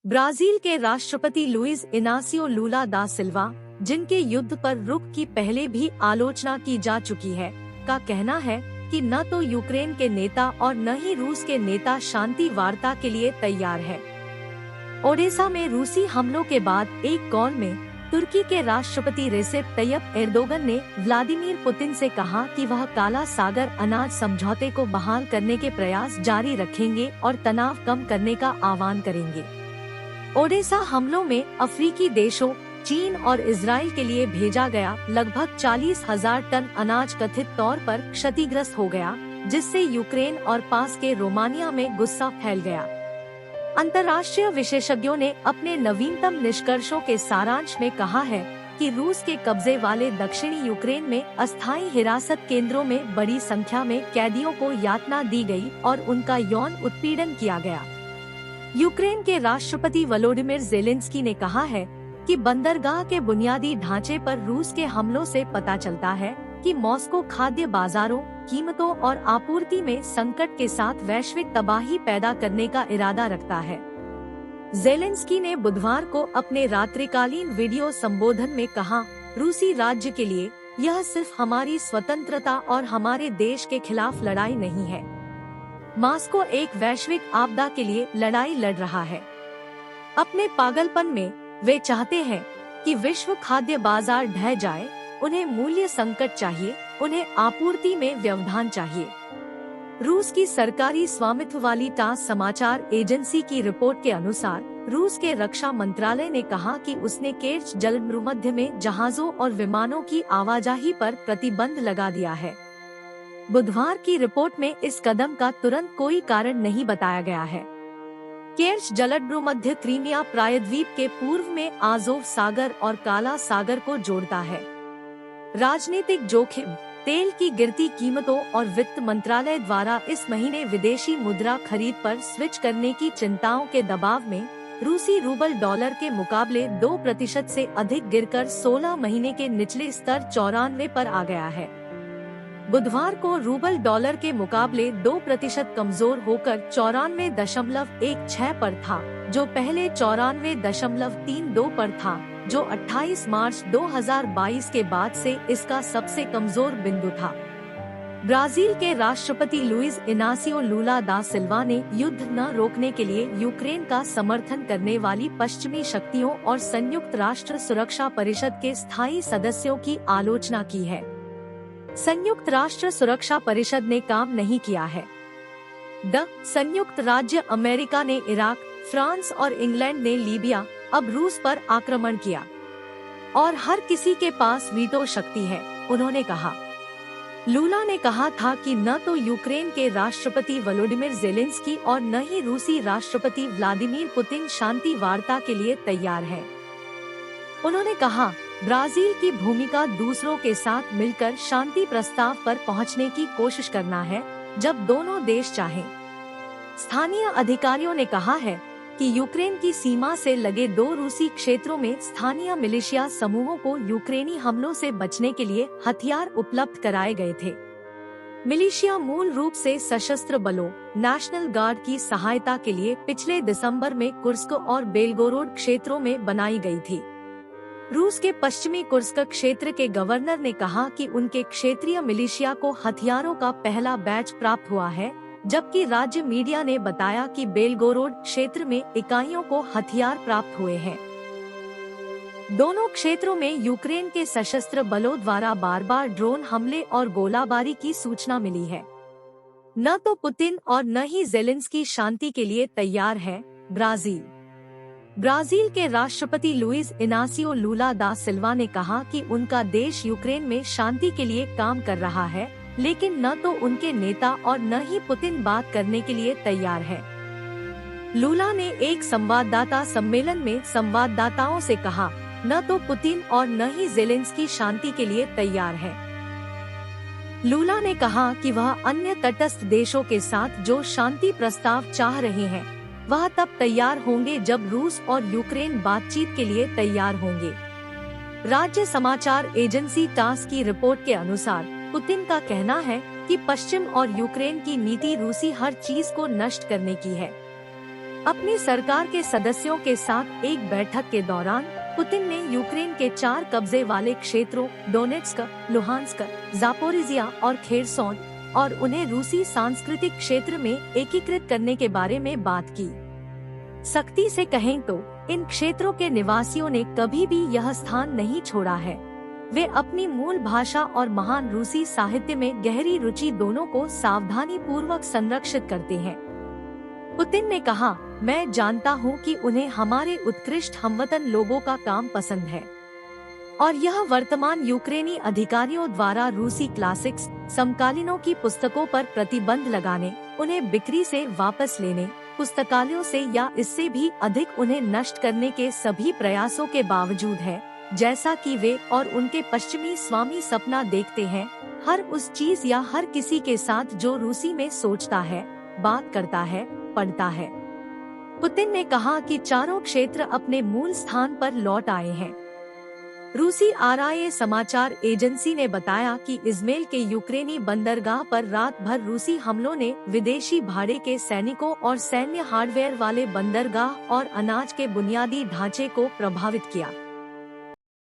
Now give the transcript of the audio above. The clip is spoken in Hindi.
ब्राजील के राष्ट्रपति लुइस इनासियो लूला दा सिल्वा, जिनके युद्ध पर रुख की पहले भी आलोचना की जा चुकी है, का कहना है कि न तो यूक्रेन के नेता और न ही रूस के नेता शांति वार्ता के लिए तैयार है। ओडेसा में रूसी हमलों के बाद एक कॉल में तुर्की के राष्ट्रपति रेसेप तैयप एर्दोगन ने व्लादिमीर पुतिन से कहा कि वह काला सागर अनाज समझौते को बहाल करने के प्रयास जारी रखेंगे और तनाव कम करने का आह्वान करेंगे। ओडेसा हमलों में अफ्रीकी देशों चीन और इजराइल के लिए भेजा गया लगभग 40,000 टन अनाज कथित तौर पर क्षतिग्रस्त हो गया, जिससे यूक्रेन और पास के रोमानिया में गुस्सा फैल गया। अंतर्राष्ट्रीय विशेषज्ञों ने अपने नवीनतम निष्कर्षों के सारांश में कहा है कि रूस के कब्जे वाले दक्षिणी यूक्रेन में अस्थायी हिरासत केंद्रों में बड़ी संख्या में कैदियों को यातना दी गई और उनका यौन उत्पीड़न किया गया। यूक्रेन के राष्ट्रपति वोलोडिमिर ज़ेलेंस्की ने कहा है कि बंदरगाह के बुनियादी ढांचे पर रूस के हमलों से पता चलता है कि मॉस्को खाद्य बाजारों, कीमतों और आपूर्ति में संकट के साथ वैश्विक तबाही पैदा करने का इरादा रखता है। ज़ेलेंस्की ने बुधवार को अपने रात्रिकालीन वीडियो संबोधन में कहा, रूसी राज्य के लिए यह सिर्फ हमारी स्वतंत्रता और हमारे देश के खिलाफ लड़ाई नहीं है। मॉस्को एक वैश्विक आपदा के लिए लड़ाई लड़ रहा है। अपने पागलपन में वे चाहते हैं कि विश्व खाद्य बाजार ढह जाए, उन्हें मूल्य संकट चाहिए, उन्हें आपूर्ति में व्यवधान चाहिए। रूस की सरकारी स्वामित्व वाली टास समाचार एजेंसी की रिपोर्ट के अनुसार रूस के रक्षा मंत्रालय ने कहा कि उसने केर्च जलभूमध्य में जहाजों और विमानों की आवाजाही पर प्रतिबंध लगा दिया है। बुधवार की रिपोर्ट में इस कदम का तुरंत कोई कारण नहीं बताया गया है। केर्च जलभूमध्य क्रीमिया प्रायद्वीप के पूर्व में आज़ोव सागर और काला सागर को जोड़ता है। राजनीतिक जोखिम, तेल की गिरती कीमतों और वित्त मंत्रालय द्वारा इस महीने विदेशी मुद्रा खरीद पर स्विच करने की चिंताओं के दबाव में रूसी रूबल डॉलर के मुकाबले 2% से अधिक गिरकर 16 महीने के निचले स्तर 94 पर आ गया है। बुधवार को रूबल डॉलर के मुकाबले 2% कमजोर होकर 94.16 पर था, जो पहले 94.32 पर था, जो 28 मार्च 2022 के बाद से इसका सबसे कमजोर बिंदु था। ब्राजील के राष्ट्रपति लुइस इनासियो लूला दा सिल्वा ने युद्ध न रोकने के लिए यूक्रेन का समर्थन करने वाली पश्चिमी शक्तियों और संयुक्त राष्ट्र सुरक्षा परिषद के स्थायी सदस्यों की आलोचना की है। संयुक्त राष्ट्र सुरक्षा परिषद ने काम नहीं किया है। संयुक्त राज्य अमेरिका ने इराक, फ्रांस और इंग्लैंड ने लीबिया, अब रूस पर आक्रमण किया और हर किसी के पास वीटो शक्ति है, उन्होंने कहा। लूला ने कहा था कि न तो यूक्रेन के राष्ट्रपति वोलोडिमिर ज़ेलेंस्की और न ही रूसी राष्ट्रपति व्लादिमीर पुतिन शांति वार्ता के लिए तैयार हैं। उन्होंने कहा, ब्राजील की भूमिका दूसरों के साथ मिलकर शांति प्रस्ताव पर पहुंचने की कोशिश करना है, जब दोनों देश चाहें। स्थानीय अधिकारियों ने कहा है कि यूक्रेन की सीमा से लगे 2 रूसी क्षेत्रों में स्थानीय मिलिशिया समूहों को यूक्रेनी हमलों से बचने के लिए हथियार उपलब्ध कराए गए थे। मिलिशिया मूल रूप से सशस्त्र बलों, नेशनल गार्ड की सहायता के लिए पिछले दिसंबर में कुर्स्क और बेलगोरोड क्षेत्रों में बनाई गई थी। रूस के पश्चिमी कुर्स्क क्षेत्र के गवर्नर ने कहा कि उनके क्षेत्रीय मिलिशिया को हथियारों का पहला बैच प्राप्त हुआ है, जबकि राज्य मीडिया ने बताया कि बेलगोरोड क्षेत्र में इकाइयों को हथियार प्राप्त हुए हैं। दोनों क्षेत्रों में यूक्रेन के सशस्त्र बलों द्वारा बार-बार ड्रोन हमले और गोलाबारी की सूचना मिली है। न तो पुतिन और न ही ज़ेलेंस्की शांति के लिए तैयार है। ब्राजील के राष्ट्रपति लुइस इनासियो लूला दा सिल्वा ने कहा कि उनका देश यूक्रेन में शांति के लिए काम कर रहा है, लेकिन न तो उनके नेता और न ही पुतिन बात करने के लिए तैयार है। लूला ने एक संवाददाता सम्मेलन में संवाददाताओं से कहा, न तो पुतिन और न ही ज़ेलेंस्की शांति के लिए तैयार है। लूला ने कहा कि वह अन्य तटस्थ देशों के साथ जो शांति प्रस्ताव चाह रहे हैं, वह तब तैयार होंगे जब रूस और यूक्रेन बातचीत के लिए तैयार होंगे। राज्य समाचार एजेंसी टास की रिपोर्ट के अनुसार पुतिन का कहना है कि पश्चिम और यूक्रेन की नीति रूसी हर चीज को नष्ट करने की है। अपनी सरकार के सदस्यों के साथ एक बैठक के दौरान पुतिन ने यूक्रेन के 4 कब्जे वाले क्षेत्रों डोनेट्स्क, लुहांस्क, जापोरिजिया और खेरसोन और उन्हें रूसी सांस्कृतिक क्षेत्र में एकीकृत करने के बारे में बात की। सख्ती से कहें तो इन क्षेत्रों के निवासियों ने कभी भी यह स्थान नहीं छोड़ा है। वे अपनी मूल भाषा और महान रूसी साहित्य में गहरी रुचि दोनों को सावधानी पूर्वक संरक्षित करते हैं। पुतिन ने कहा, मैं जानता हूं कि उन्हें हमारे उत्कृष्ट हमवतन लोगों का काम पसंद है और यह वर्तमान यूक्रेनी अधिकारियों द्वारा रूसी क्लासिक्स समकालीनों की पुस्तकों पर प्रतिबंध लगाने, उन्हें बिक्री से वापस लेने, पुस्तकालयों से या इससे भी अधिक उन्हें नष्ट करने के सभी प्रयासों के बावजूद है, जैसा कि वे और उनके पश्चिमी स्वामी सपना देखते हैं, हर उस चीज या हर किसी के साथ जो रूसी में सोचता है, बात करता है, पढ़ता है। पुतिन ने कहा कि चारों क्षेत्र अपने मूल स्थान पर लौट आए हैं। रूसी आरआईए समाचार एजेंसी ने बताया कि इज़्मेल के यूक्रेनी बंदरगाह पर रात भर रूसी हमलों ने विदेशी भाड़े के सैनिकों और सैन्य हार्डवेयर वाले बंदरगाह और अनाज के बुनियादी ढांचे को प्रभावित किया।